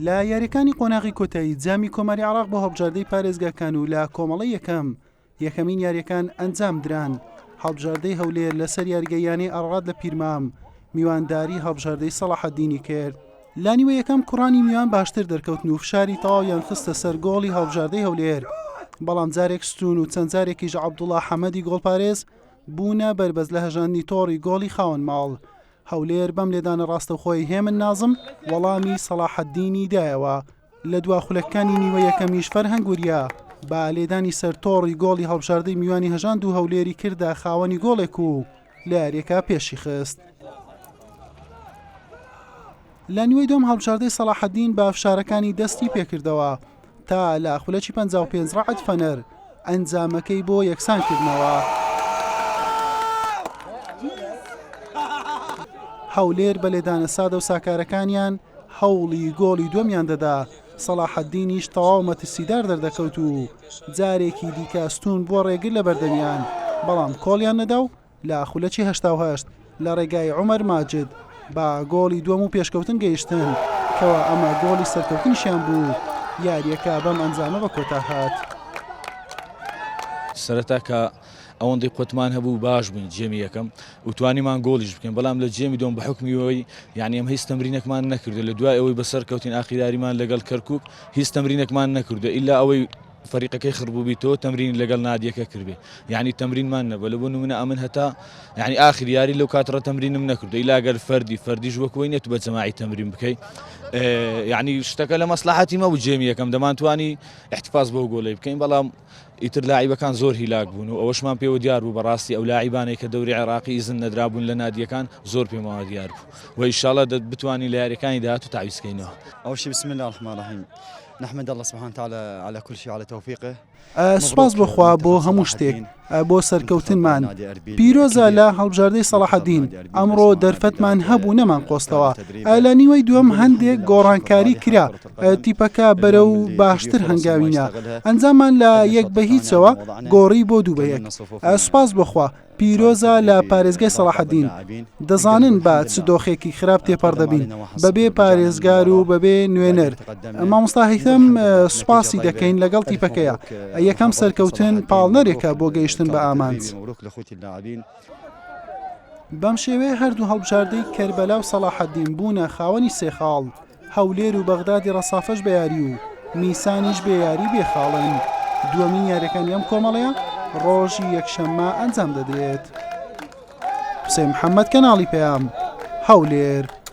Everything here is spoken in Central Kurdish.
لە یاریەکانی قۆناغی کۆتایی جامی کۆماری عێراق بۆ هەڵبژاردەی پارێزگاکان و لە کۆمەڵی یەکەمین یاریەکان ئەنجام دران. هەڵبژاردەی هەولێر لەسەر یاریگەیانەی ئەڕاد لە پیرمام میوانداری هەڵبژاردەی سەلاحەددینی کرد. لا نیوە یەکەم کوڕانی میوان باشتر دەرکەوتن و فشاری تەواویان خستە سەر گۆڵی هەڵبژاردەی هەولێر، بەڵام جارێک ستون و چەند جارێکیش عەبدوڵڵا حەمەدی گۆڵپارێز بوونە بەربەز لە هەژاندنی تۆڕی گۆڵی خاوەن ماڵ. هەولێر بەم لێدانە ڕاستەوخۆی هێمن نازم وەڵامی سەلاحەددینی دایەوە. لە دواخولەکانی نیوە یەکەمیش فەرهەنگ وریا با لێدانی سەرتۆڕی گۆڵی هەڵبژاردەی میوانی هەژاند و هەولێری کردە خاوەنی گۆڵێک و لە یاریەکە پێشی خست. لە نیوەی دۆم هەڵبژاردەی سەلاحەددین بە فشارەکانی دەستی پێکردەوە تا لە خولەکی 55 ڕەعەت فەنەر ئەنجامەکەی بۆ یەکسانکردنەوە. هەولێر بە لێدانە سادە و ساکارەکانیان هەوڵی گۆڵی دووەمیان دەدا، سەلاحەددینیش تەواو مەترسیدار دەردەکەوت و جارێکی دیکە ستون بۆ ڕێگر لە بەردەمیان، بەڵام کۆڵیان نەدا و لە خولەکی 88 لە ڕێگای عومەر ماجد با گۆڵی دووەم و پێشکەوتن گەیشتن کەوە ئەمە گۆڵی سەرکەوتنیشیان بوو. یاریەکە بەم ئەنجامە بە کۆتا هات. سەرەتا کە ئەوەندەی قوتمان هەبوو باش بووین جێمی یەکەم و توانیمان گۆڵیش بکەین، بەڵام لە جێمی دۆم بە حکمیەوەی یعنی ئەم هیچ تەمرینێکمان نەکردو لە دوای ئەوەی بەسەر کەوتین ئاخیراریمان لەگەڵ کەرکووک هیچ تەمرینێکمان نەکردو ئیلا ئەوەی فەریقەکەی خڕبووبیتەوە تەمرین لەگەڵ نادیەکە کردبێ، یعنی تەمرینمان نەبە لە بۆ نمونە ئەمن هەتا یعنی ئاخر یاری لەو کاتڕە تەمرینم نەکردو ئیلا گەر فەردیش وەکوی نێت بە جەماعی تەمرین بکەی، یعنی شتەکە لە مەسلحەتی مەبوو جێمی یەکەم دەمانتوانی احتفاظ بەو گۆڵەی بکەین، بەڵام ئیتر لاعیبەکان زۆر هیلاک بوون و ئەوەشمان پێوە دیار بوو بەڕاستی ئەو لاعیبانەی کە دەوری عێراقی ئیزن نەدرابوون لە نادیەکان زۆر پێمەوە دیار بوو و ئینشاڵڵا بتوانین لە یاریەکانی داهاتوو تعویزکەینەوە. أول شيء بسم الله الرحمن الرحيم نحمد الله سبحانه وتعالى على كل شيء على توفيقه. سوپاس بخوا بۆ هەموو شتێک بۆ سەرکەوتنمان. پیرۆزە لە هەڵبژاردەی سەلاحەددین ئەمڕۆ دەرفەتمان هەبوو نەمان قۆستەوە. لە نیوەی دووەم هەندێک گۆڕانکاری کرا، تیپەکە بەرە و باشتر هەنگاوینە، ئەنجاممان لە 1-0 گۆڕی بۆ 2-1. سوپاس بخوا پیرۆزە لە پارێزگای سەلاحەددین دەزانن بە چ دۆخێکی خراپ تێپەڕ دەبین بەبێ پارێزگار و بەبێ نوێنەر. مامۆستا هەیتەم سوپاسی دەکەین لەگەڵ تیپەکەیە، یەکەم سەرکەوتن پاڵنەرێکە بۆ گەیشتن بە ئامانج. بەم شێوەیە هەردوو هەڵبژاردەی کەربەلا و سەلاحەددین بوونە خاوەنی سێخاڵ، هەولێر و بەغدادی ڕەسافەش بە یاری و میسانیش بێ یاری بێخاڵن. دووەمین یاریەکانی ئەم کۆمەڵەیە ڕۆژی یەکشەممە ئەنجام دەدرێت. حوسێن محەممەد، کەناڵی پێام، هەولێر.